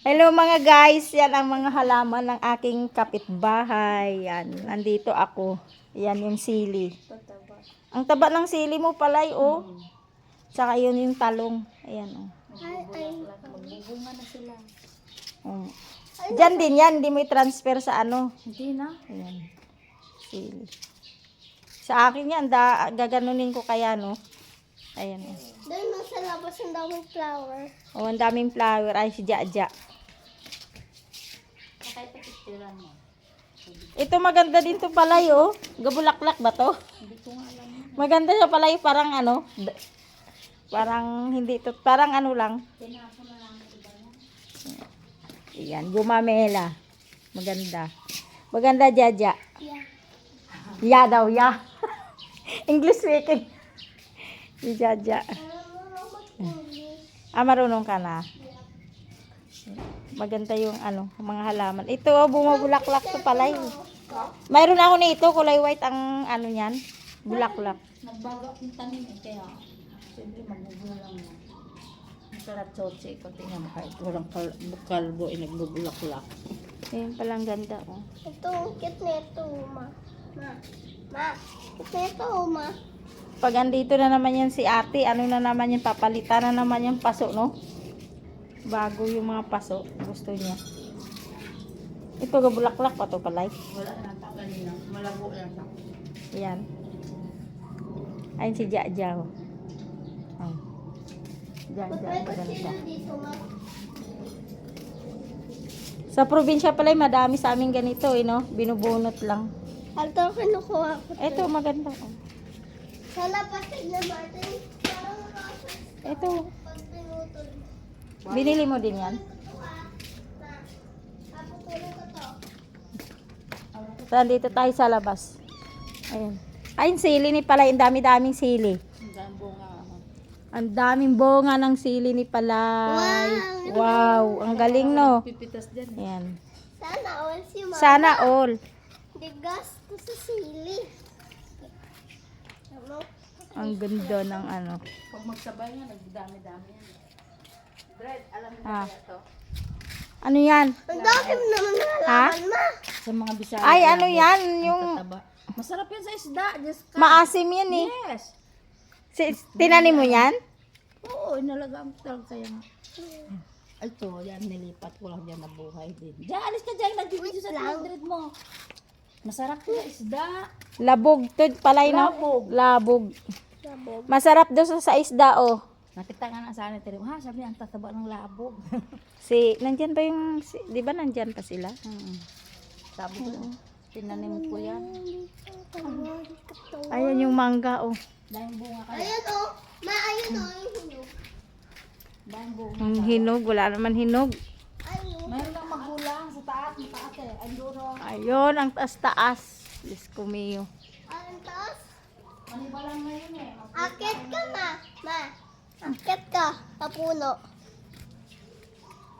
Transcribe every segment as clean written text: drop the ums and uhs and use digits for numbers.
Hello mga guys, yan ang mga halaman ng aking kapitbahay. Yan, nandito ako. Yan yung sili. Ang taba ng sili mo palay, oh. Saka yun yung talong. Ayan, oh. Magbubunga na sila. Oh. Diyan din yan, hindi mo i-transfer sa ano. Hindi na. Ayan, sili. Sa akin yan, gaganunin ko kaya, no. Ayan, oh. Doon nasa labas ang daming flower. Oh, ang daming flower. Ay, si Jaja. Kahit pagkitiran mo. Ito maganda din to palay, oh. Gabulaklak ba to? Hindi ko nga alam. Maganda siya palay, parang ano, parang hindi to, parang ano lang. Tinapon na lang iba niya. Ayan, gumamela. Maganda. Maganda, Jaja. Yeah. Ya daw, ya. English speaking. Si Jaja. Marunong ka na. Maganda yung ano, mga halaman. Ito, oh, bumabulaklak to palay. Mayroon ako nito, kulay white ang ano niyan. Bulaklak. Nagbago akong tanim eh, kaya siyempre magbubulang na. Masarap tsotse ko, tingnan mo kahit walang kalbo ay nagbubulaklak. Ayun palang ganda, oh. Ito, ang cute na ito, ma. Ma, cute na ito, ma. Pag andito na naman yan si ate, ano na naman yan, papalitan na naman yung paso, no? Bago yung mga paso, gusto niya. Ito, gabulaklak pa to palay. Wala na kanina, malabo lang sa. Yan. Ayun si Jaja, oh. Ay. Jaja, May maganda. kutsilyo dito, ma. Sa probinsya pala, madami sa amin ganito, eh, no? Binubunot lang. Ito, kinukuha ko. Ito, maganda, oh. Sa labas na natin, parang roses Ito, pag pinutol. binili mo din yan? Ito, ma. Paputulin ko to. So, dito tayo sa labas. Ayun. Ayun, sili ni Palay. Ang dami-daming sili. Ang dambo nga ako. Ang daming bunga ng sili ni Palay. Wow, ang galing, no? Pipitas dyan. Ayan. Sana all si mama. Sana all. Di gasto sa sili. Ano? Ang ganda ng ano. Pag magsabay nga, nagdami-dami yan. Bread, alam mo Ah. kaya to? Ano yan? Ang dami naman na Ha? halaman, ma. Sa mga bisaya. Ay, ano yan? Yung Tataba. Masarap yan sa isda. Just ka. maasim yan, eh. Yes. Tinanim mo yan? Oo, inalagaan ko talaga kaya nga. Ito, yan, nilipat ko lang dyan na buhay din. Diyan, alis ka dyan, nagbibidyo sa 200 mo. Masarap to sa isda. Labog to, Palay, no? Labog. Labog. Labog. Masarap daw sa isda, oh. Nakita nga na sa akin, ha, sabi niya, ang tataba ng labog. Nandyan ba yung, di ba nandyan pa sila? Sabi ko, tinanim ko yan. Ayan yung mangga, oh. Dahil bunga kaya. Ayun o. Ma, ayun o. Yung hinog. Dahil bunga. Ang hinog, wala naman hinog. Ayun. Mayroon lang magulang sa taas, Anduro. Ayun, ang taas-taas. Diyos ko, Mio. Ang taas. Maniba lang ngayon eh. Akit ka, ma. Ma. Akit ka. Sa puno.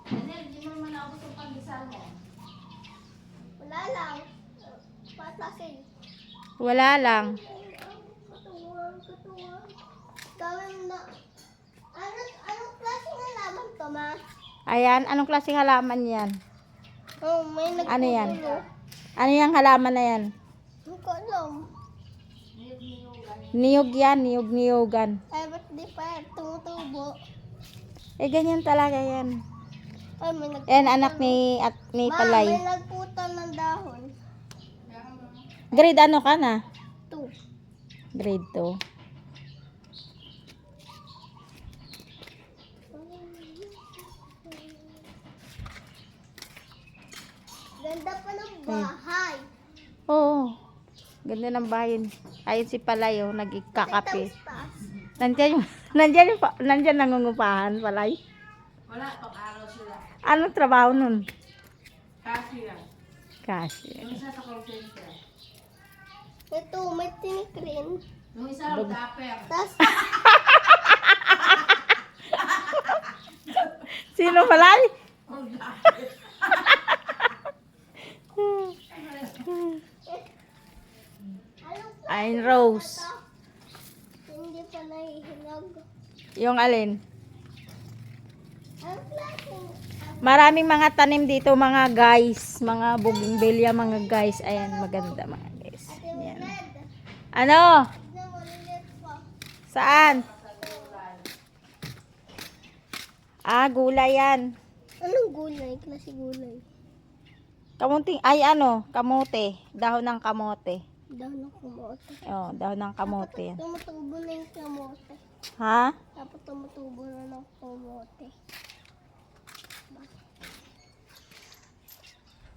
Daniel, di mo naman ako sa pagdasal mo. Wala lang. Patasin. Wala lang. Katuwang, katuwang. Gawin na. Anong klaseng halaman to, ma? Ayan, anong klaseng halaman yan? Oh, may nagpupulo. Ano yan? Ano yung halaman na yan? Hindi ko alam. Niyog yan, niyog-niyogan. Ay, ba't di pa tumutubo? Eh, ganyan talaga yan. Ay, may nagputal. Yan, anak ni Ma, Palay. may nagputal ng dahon. Grade ano ka na? 2. Grade 2. Ganda pa ng bahay. Oo. Ganda ng bayan. Ayun si Palay, oh, nagkakape. Taas. Nandyan nangungupahan, Palay. Wala, pang-araw sila. Anong trabaho nun? Kasi yan. Kasi. Yung isa sa call center. Ito, may tinikrin. Yung isa, rapper. Tapos, Sino, Palay? Ayun, Rose. hindi pa nahihinog. Yung alin? Ang klaseng Maraming mga tanim dito mga guys. Mga bougainvillea mga guys. Ayan, maganda mga guys. Ayan. Ano? Saan? Gulay yan. Anong gulay? Klase gulay? Kamuting, ay ano, kamote. Dahon ng kamote. Daw ng kamote. Oh, dahon ng kamote yan. Tumutubo na yung kamote. Ha? Dapat tumutubo na ng kamote.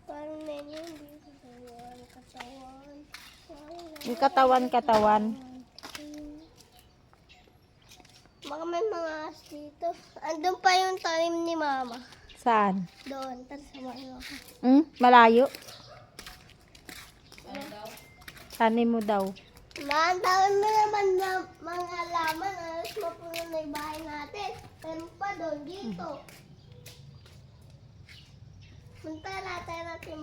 Parang menu, hindi katawan. Yung katawan. Baka may mga as dito. Andun pa yung tanim ni mama. Saan? Doon, tara samahin ako. Malayo? Tanim mo daw. Ma, ang dami mo naman na mga halaman. Alas mapuno na yung bahay natin. Meron pa doon, dito. Punta natin natin